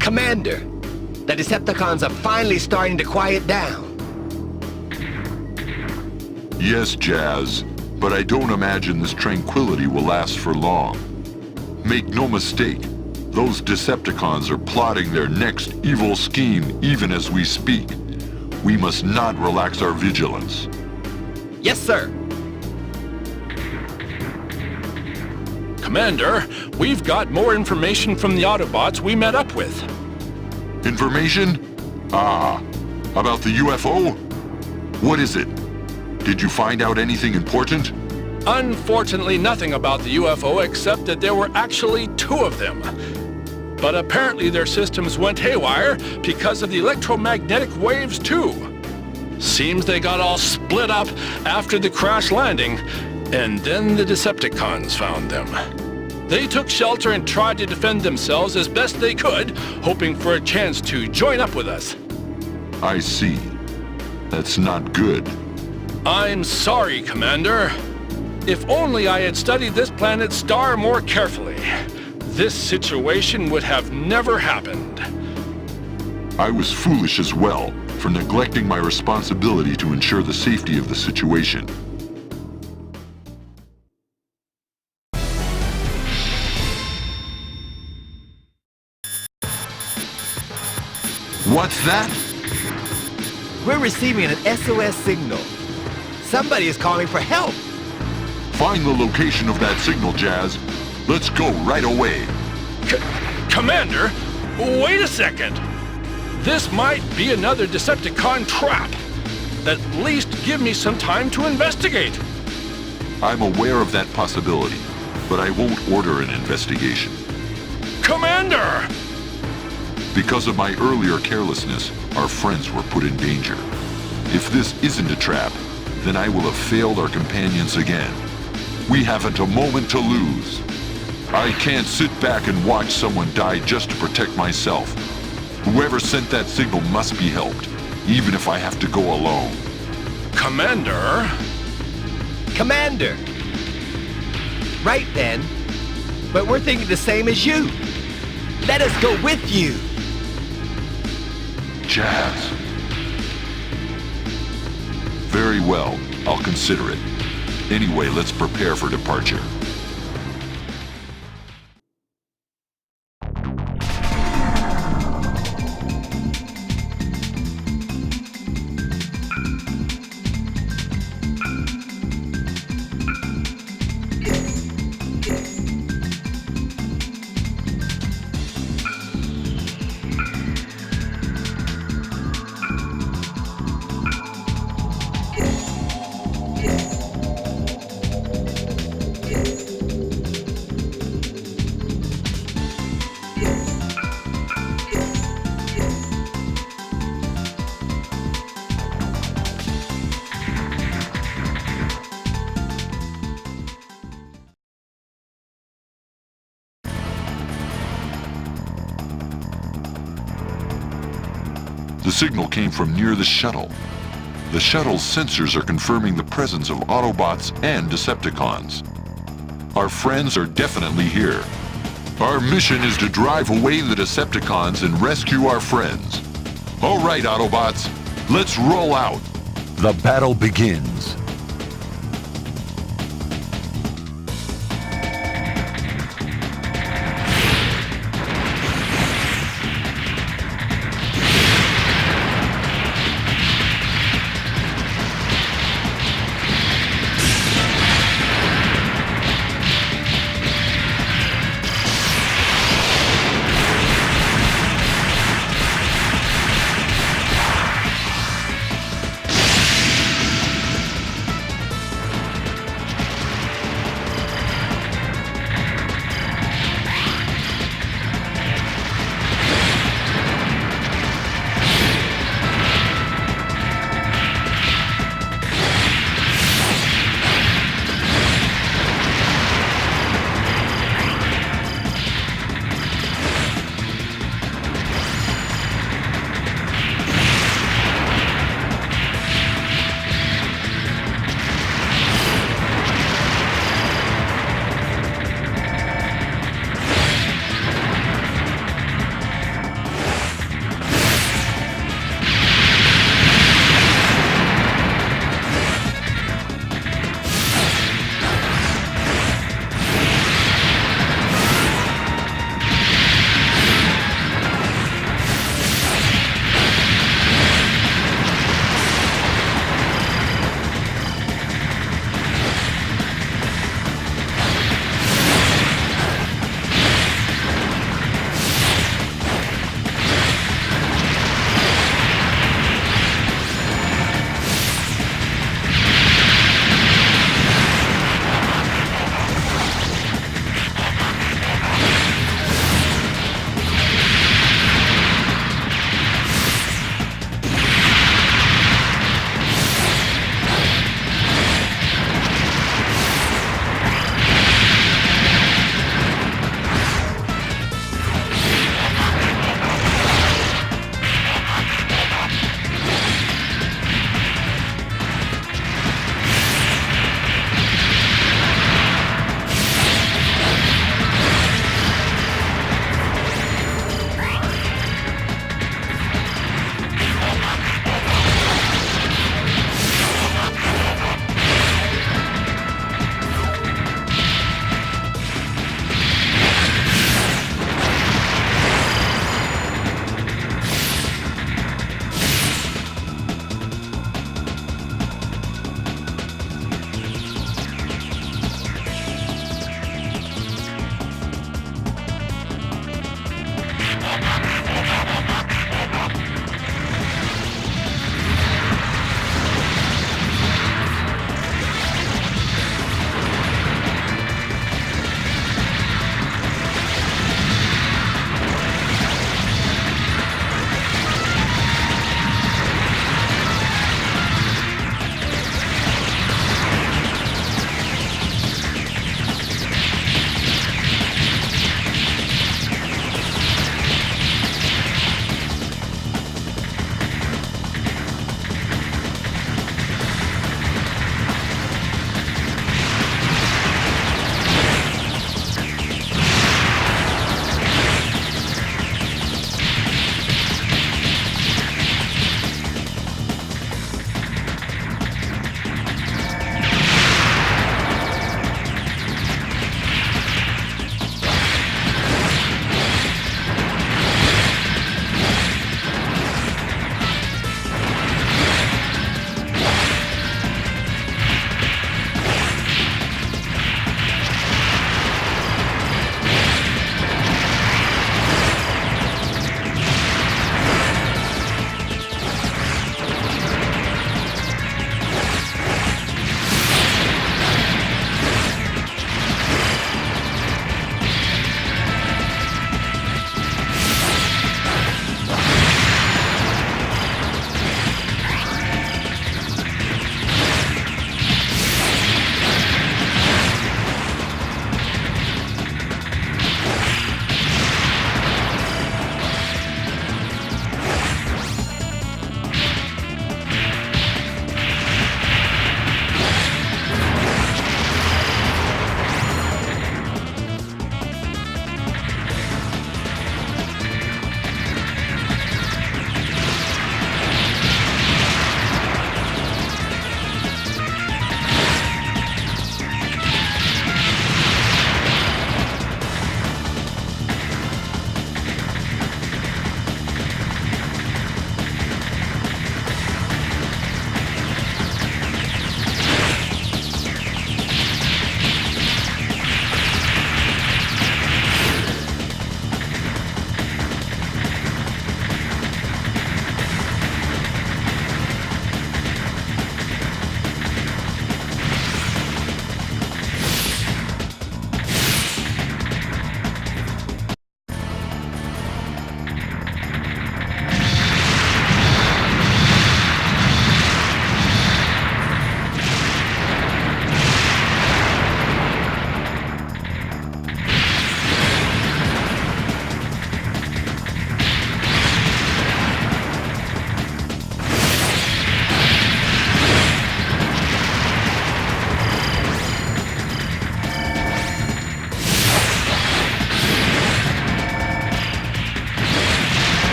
Commander, the Decepticons are finally starting to quiet down. Yes, Jazz, but I don't imagine this tranquility will last for long. Make no mistake, those Decepticons are plotting their next evil scheme even as we speak. We must not relax our vigilance. Yes, sir. Commander, we've got more information from the Autobots we met up with. Information? Ah, about the UFO? What is it? Did you find out anything important? Unfortunately, nothing about the UFO except that there were actually 2 of them. But apparently their systems went haywire because of the electromagnetic waves too. Seems they got all split up after the crash landing, and then the Decepticons found them. They took shelter and tried to defend themselves as best they could, hoping for a chance to join up with us. I see. That's not good. I'm sorry, Commander. If only I had studied this planet's star more carefully, this situation would have never happened. I was foolish as well for neglecting my responsibility to ensure the safety of the situation. What's that? We're receiving an SOS signal. Somebody is calling for help. Find the location of that signal, Jazz. Let's go right away. Commander, wait a second. This might be another Decepticon trap. At least give me some time to investigate. I'm aware of that possibility, but I won't order an investigation. Commander! Because of my earlier carelessness, our friends were put in danger. If this isn't a trap, then I will have failed our companions again. We haven't a moment to lose. I can't sit back and watch someone die just to protect myself. Whoever sent that signal must be helped, even if I have to go alone. Commander? Commander! Right then. But we're thinking the same as you. Let us go with you. Jazz. Very well, I'll consider it. Anyway, let's prepare for departure. The signal came from near the shuttle. The shuttle's sensors are confirming the presence of Autobots and Decepticons. Our friends are definitely here. Our mission is to drive away the Decepticons and rescue our friends. All right, Autobots, let's roll out. The battle begins.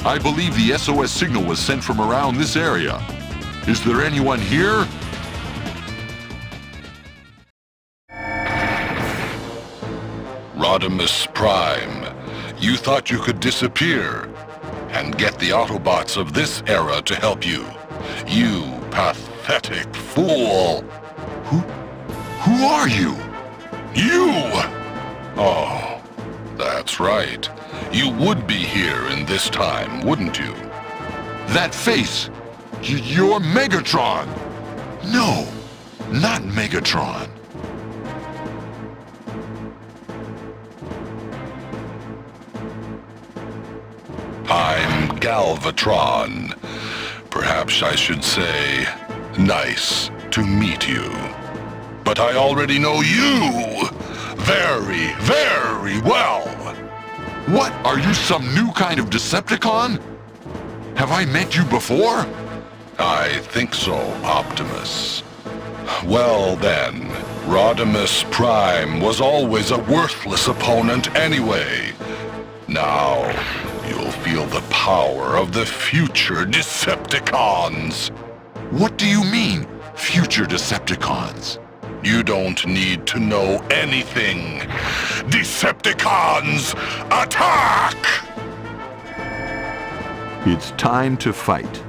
I believe the SOS signal was sent from around this area. Is there anyone here? Rodimus Prime, you thought you could disappear and get the Autobots of this era to help you. You pathetic fool! Who are you? You! Oh, that's right. You would be here in this time, wouldn't you? That face! You're Megatron! No, not Megatron. I'm Galvatron. Perhaps I should say, nice to meet you. But I already know you very, very well. What? Are you some new kind of Decepticon? Have I met you before? I think so, Optimus. Well then, Rodimus Prime was always a worthless opponent anyway. Now, you'll feel the power of the future Decepticons. What do you mean, future Decepticons? You don't need to know anything. Decepticons, attack! It's time to fight.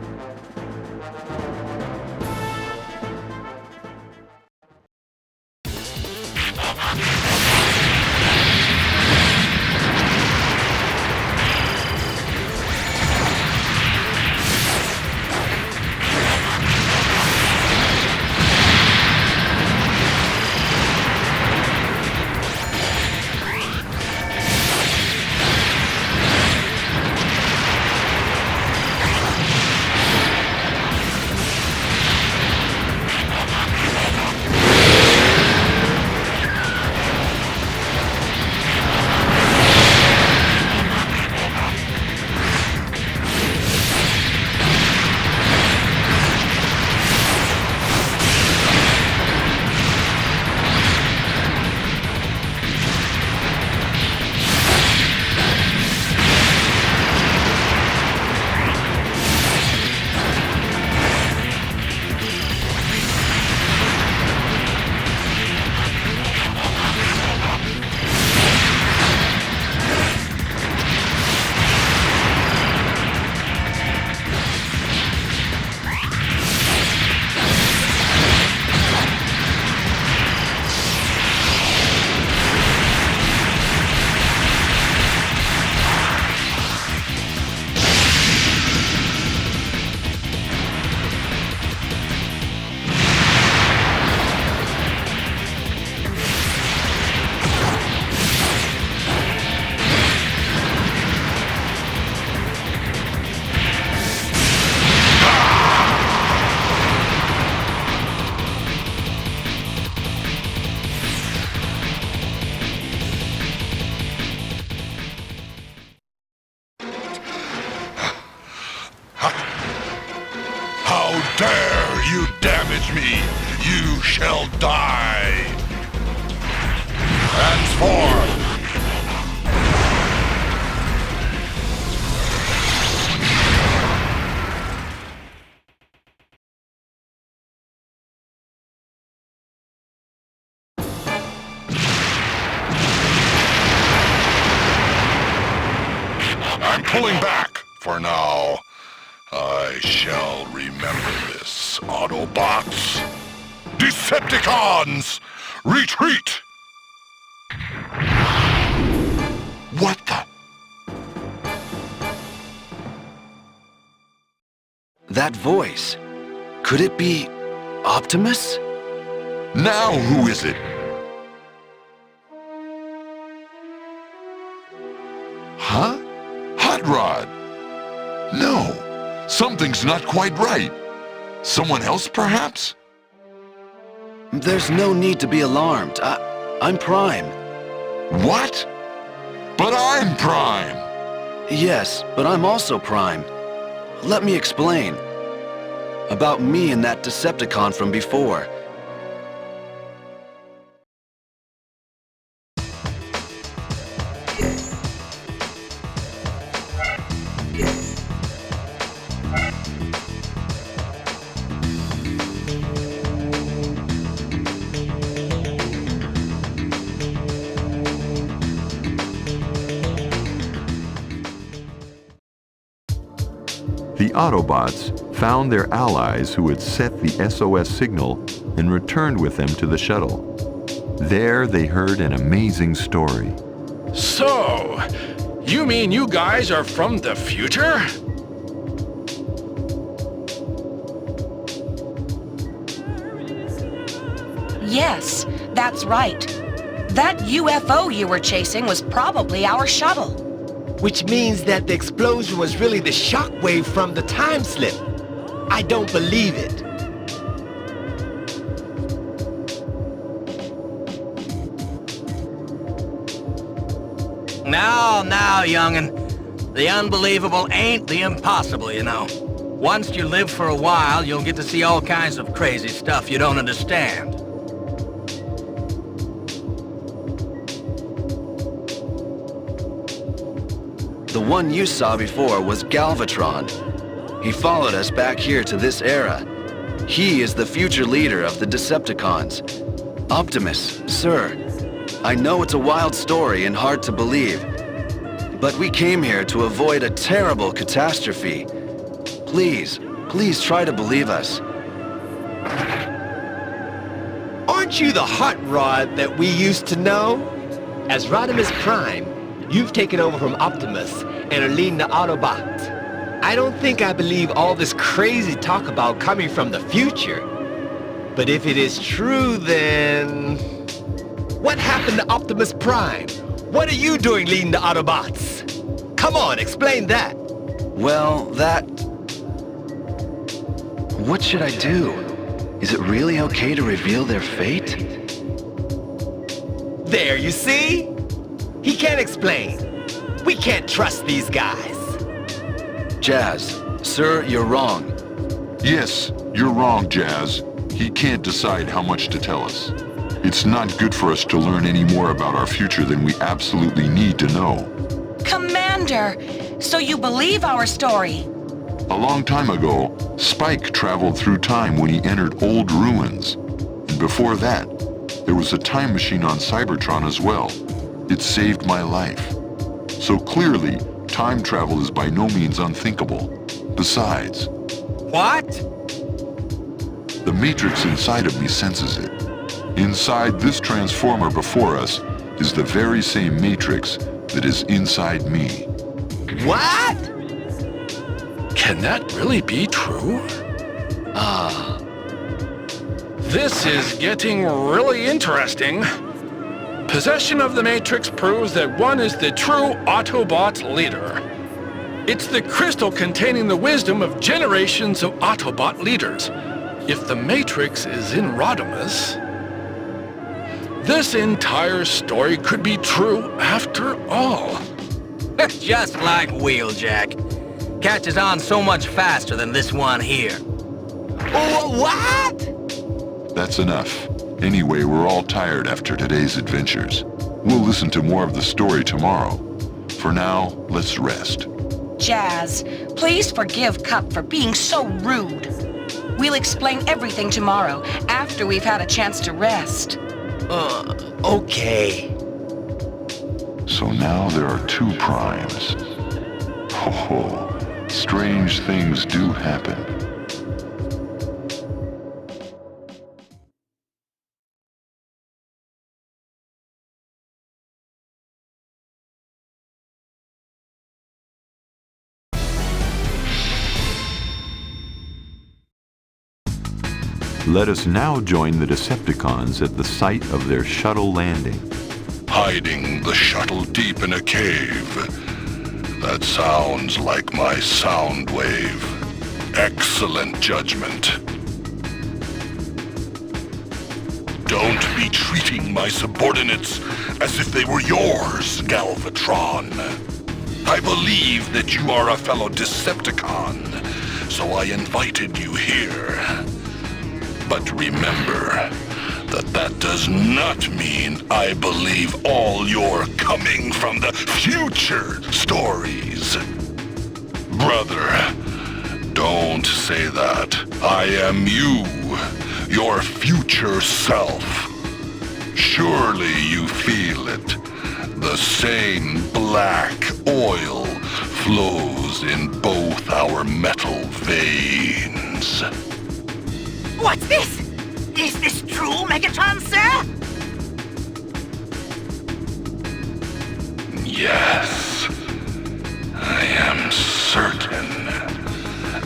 Dare you damage me, you shall die. Transform! I'm pulling back for now. I shall remember this, Autobots. Decepticons, retreat! What the? That voice. Could it be Optimus? Now who is it? Huh? Hot Rod? No. Something's not quite right. Someone else, perhaps? There's no need to be alarmed. I'm Prime. What? But I'm Prime! Yes, but I'm also Prime. Let me explain. About me and that Decepticon from before. Autobots found their allies who had set the SOS signal and returned with them to the shuttle. There they heard an amazing story. So, you mean you guys are from the future? Yes, that's right. That UFO you were chasing was probably our shuttle. Which means that the explosion was really the shockwave from the time slip. I don't believe it. Now, young'un. The unbelievable ain't the impossible, you know. Once you live for a while, you'll get to see all kinds of crazy stuff you don't understand. The one you saw before was Galvatron. He followed us back here to this era. He is the future leader of the Decepticons. Optimus, sir. I know it's a wild story and hard to believe, but we came here to avoid a terrible catastrophe. Please try to believe us. Aren't you the hot rod that we used to know? As Rodimus Prime, you've taken over from Optimus and are leading the Autobots. I don't think I believe all this crazy talk about coming from the future. But if it is true, then... what happened to Optimus Prime? What are you doing leading the Autobots? Come on, explain that. Well, what should I do? Is it really okay to reveal their fate? There, you see? He can't explain. We can't trust these guys. Jazz, sir, you're wrong. Yes, you're wrong, Jazz. He can't decide how much to tell us. It's not good for us to learn any more about our future than we absolutely need to know. Commander, so you believe our story? A long time ago, Spike traveled through time when he entered old ruins. And before that, there was a time machine on Cybertron as well. It saved my life. So clearly, time travel is by no means unthinkable. Besides... What? The Matrix inside of me senses it. Inside this transformer before us is the very same Matrix that is inside me. What? Can that really be true? This is getting really interesting. Possession of the Matrix proves that one is the true Autobot leader. It's the crystal containing the wisdom of generations of Autobot leaders. If the Matrix is in Rodimus, this entire story could be true after all. Just like Wheeljack. Catches on so much faster than this one here. What? That's enough. Anyway, we're all tired after today's adventures. We'll listen to more of the story tomorrow. For now, let's rest. Jazz, please forgive Cup for being so rude. We'll explain everything tomorrow, after we've had a chance to rest. Okay. So now there are two primes. Ho, strange things do happen. Let us now join the Decepticons at the site of their shuttle landing. Hiding the shuttle deep in a cave. That sounds like my sound wave. Excellent judgment. Don't be treating my subordinates as if they were yours, Galvatron. I believe that you are a fellow Decepticon, so I invited you here. But remember that does not mean I believe all your coming from the future stories. Brother, don't say that. I am you, your future self. Surely you feel it. The same black oil flows in both our metal veins. What's this? Is this true, Megatron, sir? Yes, I am certain.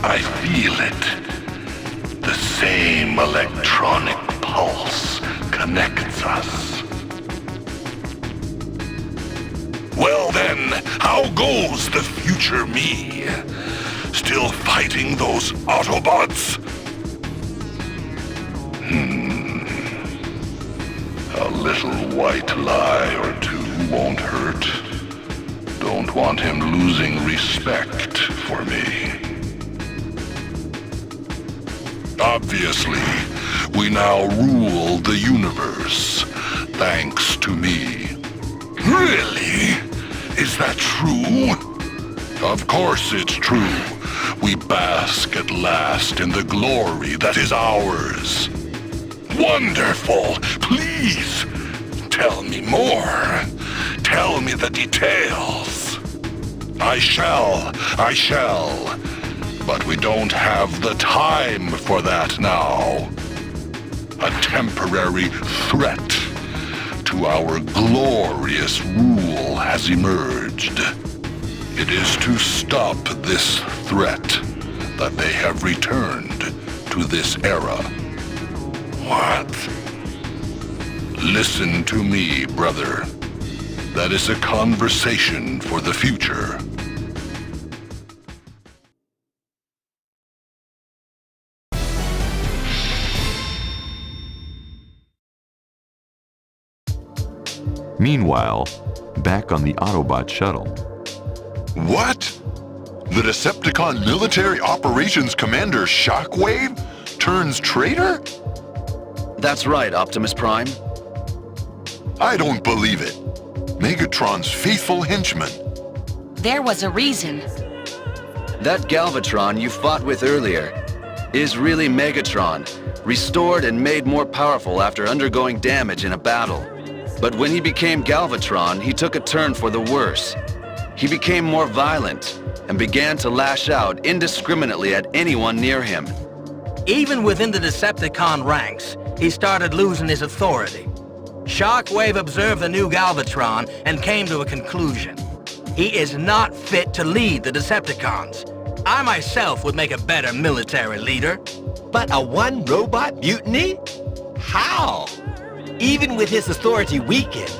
I feel it. The same electronic pulse connects us. Well then, how goes the future me? Still fighting those Autobots? A little white lie or two won't hurt. Don't want him losing respect for me. Obviously, we now rule the universe, thanks to me. Really? Is that true? Of course it's true. We bask at last in the glory that is ours. Wonderful! Please, tell me more. Tell me the details. I shall. But we don't have the time for that now. A temporary threat to our glorious rule has emerged. It is to stop this threat that they have returned to this era. What? Listen to me, brother. That is a conversation for the future. Meanwhile, back on the Autobot shuttle. What? The Decepticon Military Operations Commander Shockwave turns traitor? That's right, Optimus Prime. I don't believe it. Megatron's faithful henchman. There was a reason. That Galvatron you fought with earlier is really Megatron, restored and made more powerful after undergoing damage in a battle. But when he became Galvatron, he took a turn for the worse. He became more violent and began to lash out indiscriminately at anyone near him. Even within the Decepticon ranks, he started losing his authority. Shockwave observed the new Galvatron and came to a conclusion. He is not fit to lead the Decepticons. I myself would make a better military leader. But a one-robot mutiny? How? Even with his authority weakened,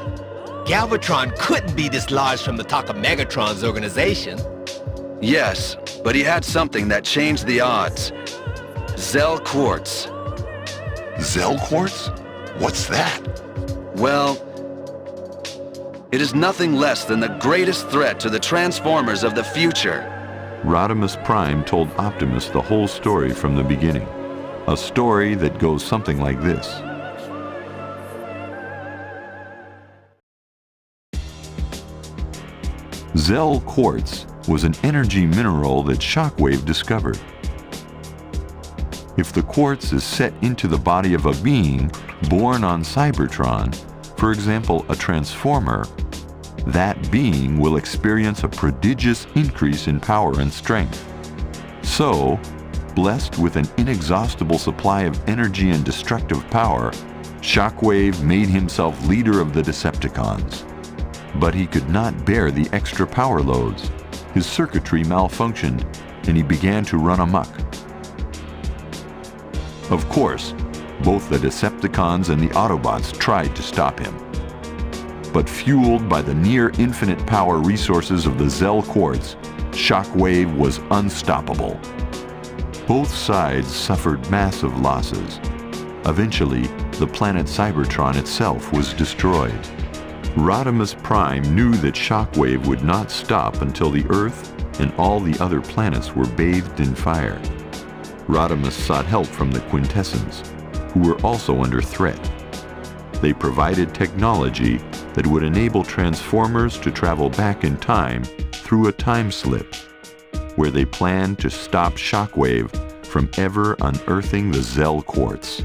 Galvatron couldn't be dislodged from the talk of Megatron's organization. Yes, but he had something that changed the odds. Zell Quartz. Zell Quartz? What's that? Well, it is nothing less than the greatest threat to the Transformers of the future. Rodimus Prime told Optimus the whole story from the beginning. A story that goes something like this. Zell Quartz was an energy mineral that Shockwave discovered. If the quartz is set into the body of a being born on Cybertron, for example a Transformer, that being will experience a prodigious increase in power and strength. So, blessed with an inexhaustible supply of energy and destructive power, Shockwave made himself leader of the Decepticons. But he could not bear the extra power loads. His circuitry malfunctioned, and he began to run amok. Of course, both the Decepticons and the Autobots tried to stop him. But fueled by the near-infinite power resources of the Zell Quartz, Shockwave was unstoppable. Both sides suffered massive losses. Eventually, the planet Cybertron itself was destroyed. Rodimus Prime knew that Shockwave would not stop until the Earth and all the other planets were bathed in fire. Rodimus sought help from the Quintessence, who were also under threat. They provided technology that would enable Transformers to travel back in time through a time slip, where they planned to stop Shockwave from ever unearthing the Zell Quartz.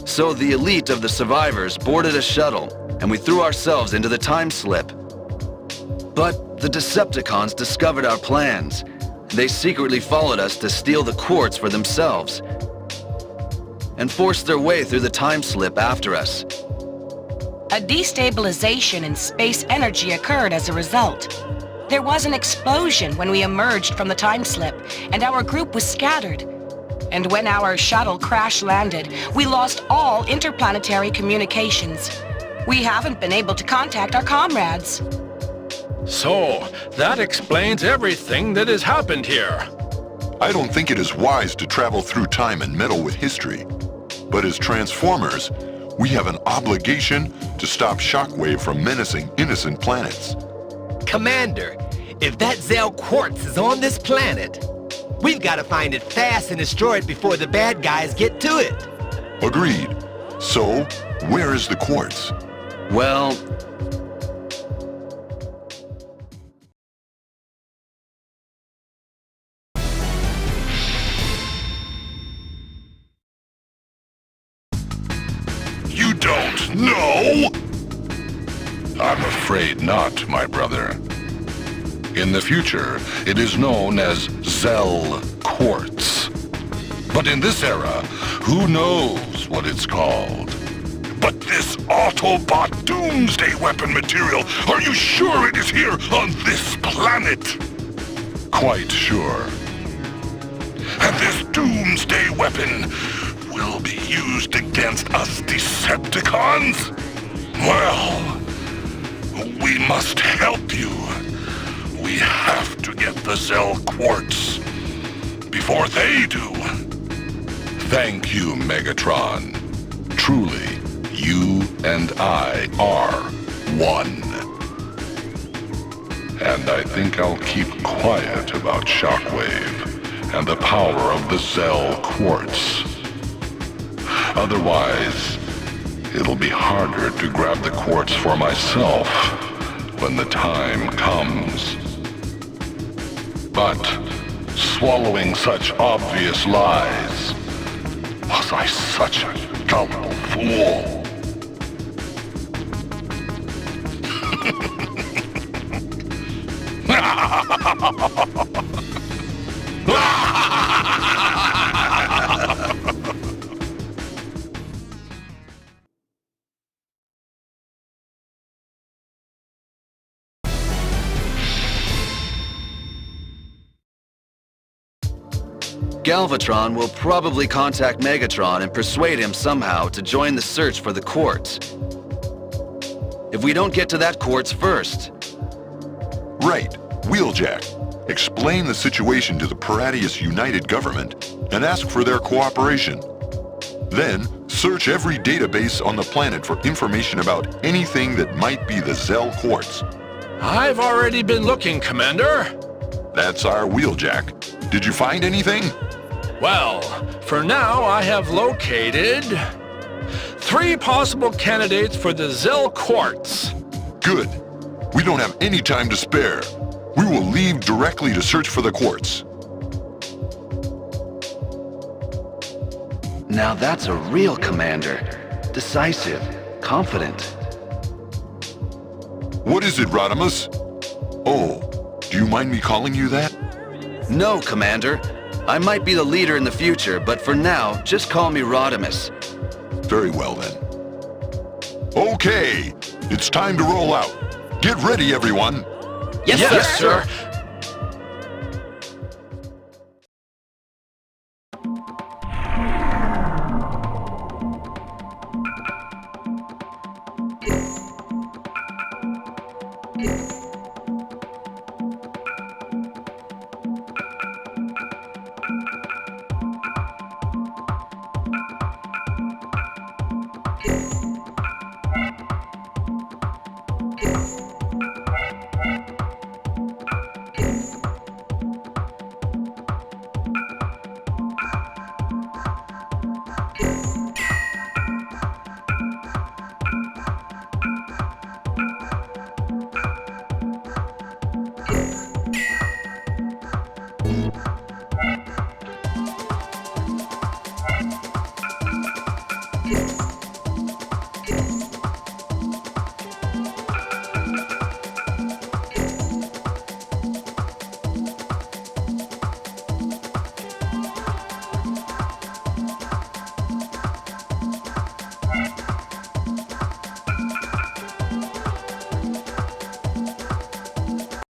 So the elite of the survivors boarded a shuttle and we threw ourselves into the time slip. But the Decepticons discovered our plans. They secretly followed us to steal the quartz for themselves, and forced their way through the time slip after us. A destabilization in space energy occurred as a result. There was an explosion when we emerged from the time slip, and our group was scattered. And when our shuttle crash-landed, we lost all interplanetary communications. We haven't been able to contact our comrades. So, that explains everything that has happened here. I don't think it is wise to travel through time and meddle with history. But as Transformers, we have an obligation to stop Shockwave from menacing innocent planets. Commander, if that Zell Quartz is on this planet, we've got to find it fast and destroy it before the bad guys get to it. Agreed. So, where is the quartz? Well, You don't know? I'm afraid not, my brother. In the future, it is known as Zell Quartz. But in this era, who knows what it's called? But this Autobot doomsday weapon material, are you sure it is here on this planet? Quite sure. And this doomsday weapon will be used against us Decepticons? Well, we must help you. We have to get the Zell Quartz before they do. Thank you, Megatron. Truly, you and I are one. And I think I'll keep quiet about Shockwave and the power of the Zell Quartz. Otherwise, it'll be harder to grab the quartz for myself when the time comes. But swallowing such obvious lies, was I such a gullible fool? Galvatron will probably contact Megatron and persuade him somehow to join the search for the quartz. If we don't get to that quartz first. Right. Wheeljack. Explain the situation to the Paradius United Government and ask for their cooperation. Then, search every database on the planet for information about anything that might be the Zell Quartz. I've already been looking, Commander. That's our Wheeljack. Did you find anything? Well, for now I have located 3 possible candidates for the Zell Quartz. Good. We don't have any time to spare. We will leave directly to search for the quartz. Now that's a real commander. Decisive, confident. What is it, Rodimus? Oh, do you mind me calling you that? No, Commander. I might be the leader in the future, but for now, just call me Rodimus. Very well, then. Okay, it's time to roll out. Get ready, everyone. Yes, Yes, sir. sir.